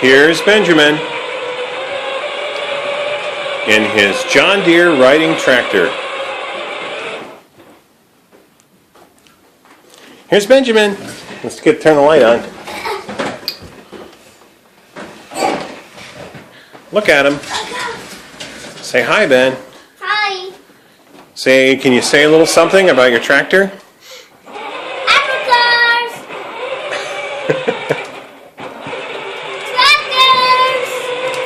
Here's Benjamin in his John Deere riding tractor. Here's Benjamin. Let's turn the light on. Look at him. Say hi, Ben. Hi. Can you say a little something about your tractor? Tractors.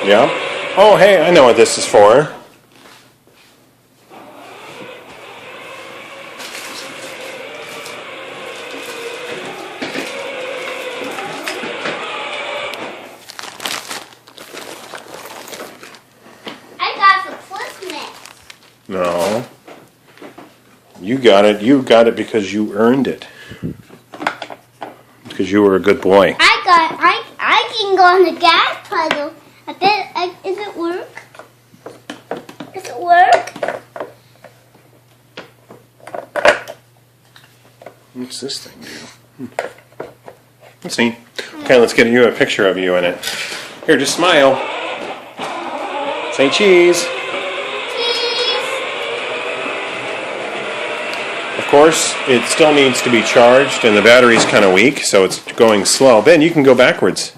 Yeah. Oh, hey, I know what this is for. I got for Christmas. No. You got it. You got it because you earned it. Because you were a good boy. I can go on the gas pedal. Does it work? Does it work? What's this thing do? Let's see. Okay, let's get you a picture of you in it. Here, just smile. Say cheese. Cheese. Of course, it still needs to be charged, and the battery's kind of weak, so it's going slow. Ben, you can go backwards.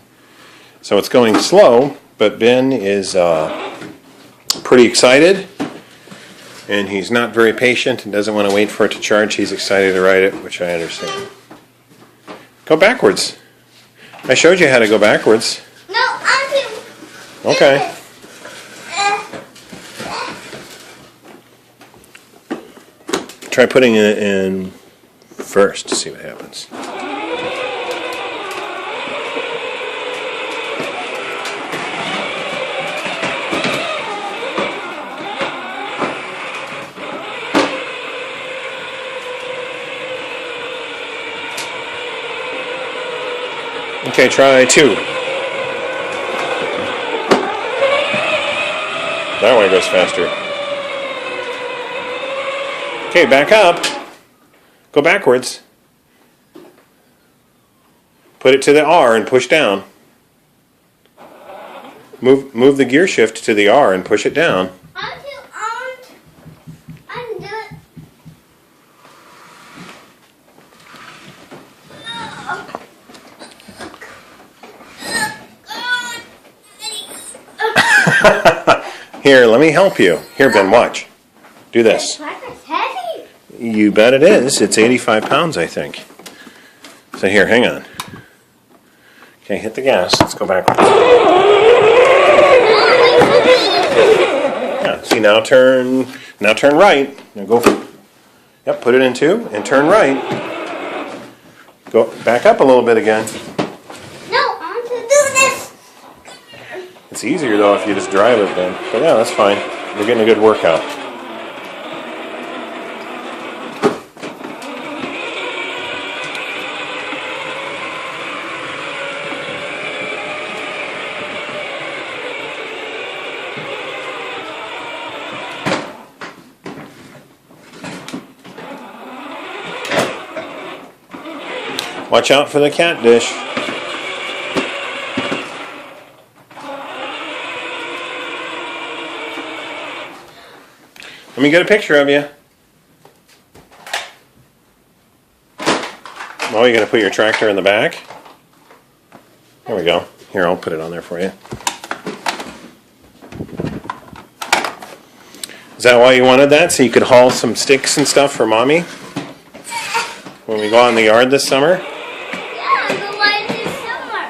So it's going slow, but Ben is pretty excited, and he's not very patient and doesn't want to wait for it to charge. He's excited to ride it, which I understand. Go backwards. I showed you how to go backwards. No, I'm doing Okay. this. Try putting it in first to see what happens. Okay, try 2. That way goes faster. Okay, back up. Go backwards. Put it to the R and push down. Move the gear shift to the R and push it down. I'm doing. Here, let me help you. Here, Ben, watch. Do this. The tractor's heavy. You bet it is. It's 85 pounds, I think. So here, hang on. Okay, hit the gas. Let's go backwards. Yeah, see, now turn right. Now go. Yep, put it in 2 and turn right. Go back up a little bit again. No, I want to do this. It's easier though if you just drive it then. But yeah, that's fine. You're getting a good workout. Watch out for the cat dish. Let me get a picture of you. Oh, you're going to put your tractor in the back? There we go. Here, I'll put it on there for you. Is that why you wanted that? So you could haul some sticks and stuff for Mommy? When we go out in the yard this summer? Yeah, I'm gonna ride it this summer.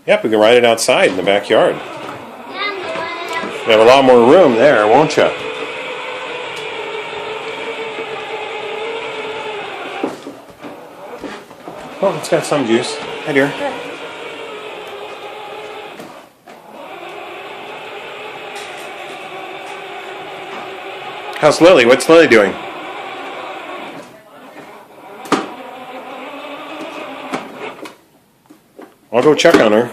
Yep, we can ride it outside in the backyard. Yeah, I'm gonna ride it outside. You have a lot more room there, won't you? Oh, it's got some juice. Hi, dear. How's Lily? What's Lily doing? I'll go check on her.